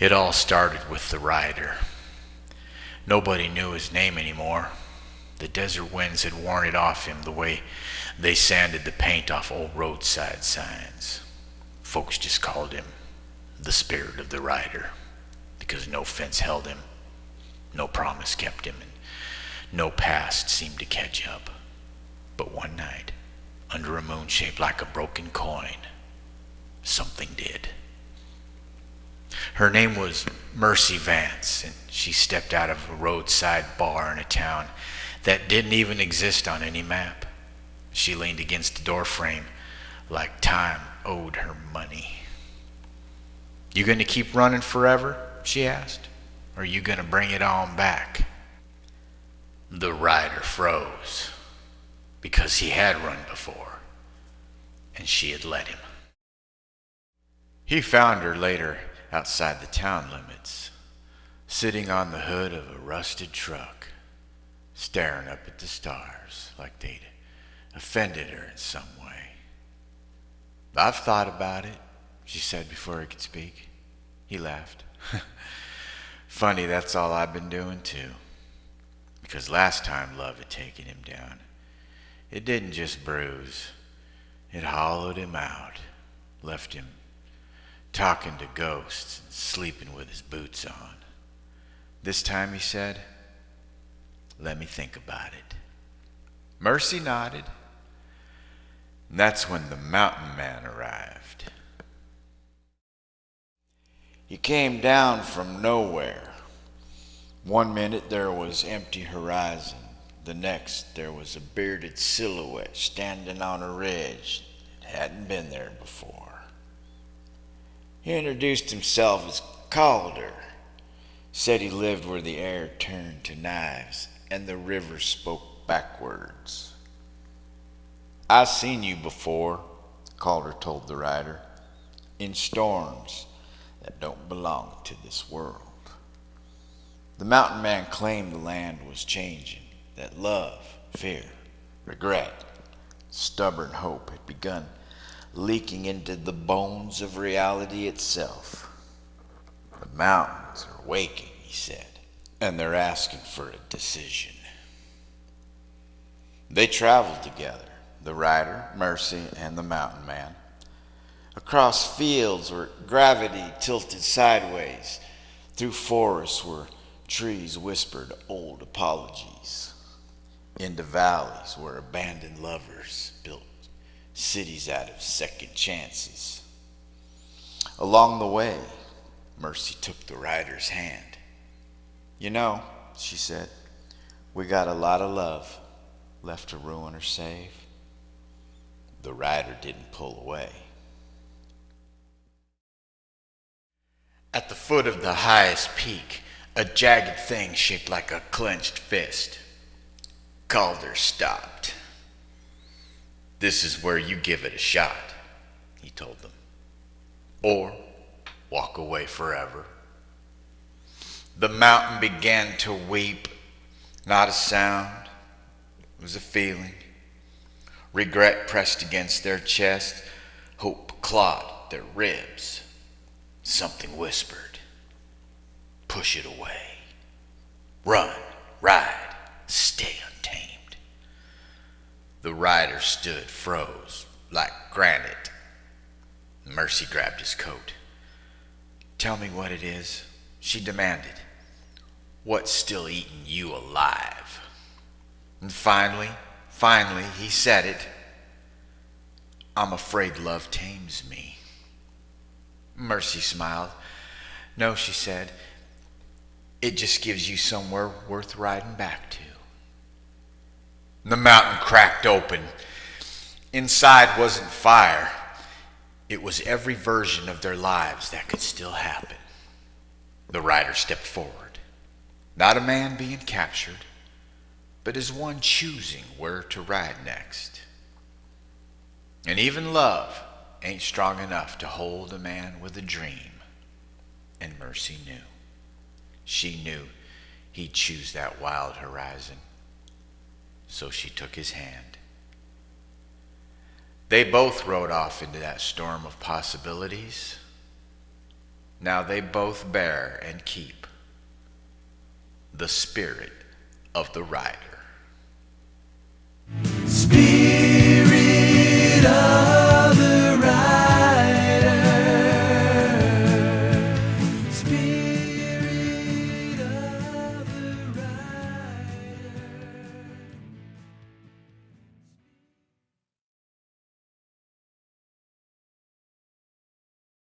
It all started with the rider. Nobody knew his name anymore. The desert winds had worn it off him the way they sanded the paint off old roadside signs. Folks just called him the spirit of the rider because no fence held him, no promise kept him, and no past seemed to catch up. But one night, under a moon shaped like a broken coin, something did. Her name was Mercy Vance, and she stepped out of a roadside bar in a town that didn't even exist on any map. She leaned against the doorframe like time owed her money. "You gonna keep running forever?" she asked. "Or are you gonna bring it on back?" The rider froze because he had run before, and she had let him. He found her later outside the town limits, sitting on the hood of a rusted truck, staring up at the stars like they'd offended her in some way. "I've thought about it," she said before he could speak. He laughed. "Funny, that's all I've been doing too. Because last time love had taken him down, it didn't just bruise, it hollowed him out, left him talking to ghosts and sleeping with his boots on. This time," he said, "let me think about it." Mercy nodded, and that's when the mountain man arrived. He came down from nowhere. One minute there was empty horizon. The next there was a bearded silhouette standing on a ridge that hadn't been there before. He introduced himself as Calder, said he lived where the air turned to knives and the river spoke backwards. "I've seen you before," Calder told the rider, "in storms that don't belong to this world." The mountain man claimed the land was changing, that love, fear, regret, stubborn hope had begun leaking into the bones of reality itself. "The mountains are waking," he said, "and they're asking for a decision." They traveled together, the rider, Mercy, and the mountain man, across fields where gravity tilted sideways, through forests where trees whispered old apologies, into valleys where abandoned lovers built cities out of second chances. Along the way, Mercy took the rider's hand. "You know," she said, "we got a lot of love left to ruin or save." The rider didn't pull away. At the foot of the highest peak, a jagged thing shaped like a clenched fist, Calder stopped. "This is where you give it a shot," he told them, "or walk away forever." The mountain began to weep, not a sound, it was a feeling. Regret pressed against their chest, hope clawed their ribs. Something whispered, "Push it away. Run, ride, stay untamed." The rider stood, froze, like granite. Mercy grabbed his coat. "Tell me what it is," she demanded. "What's still eating you alive?" And finally, he said it. "I'm afraid love tames me." Mercy smiled. "No," she said, "it just gives you somewhere worth riding back to." The mountain cracked open. Inside wasn't fire. It was every version of their lives that could still happen. The rider stepped forward, not a man being captured, but as one choosing where to ride next. And even love ain't strong enough to hold a man with a dream. And Mercy knew. She knew he'd choose that wild horizon. So she took his hand. They both rode off into that storm of possibilities. Now they both bear and keep the spirit of the rider.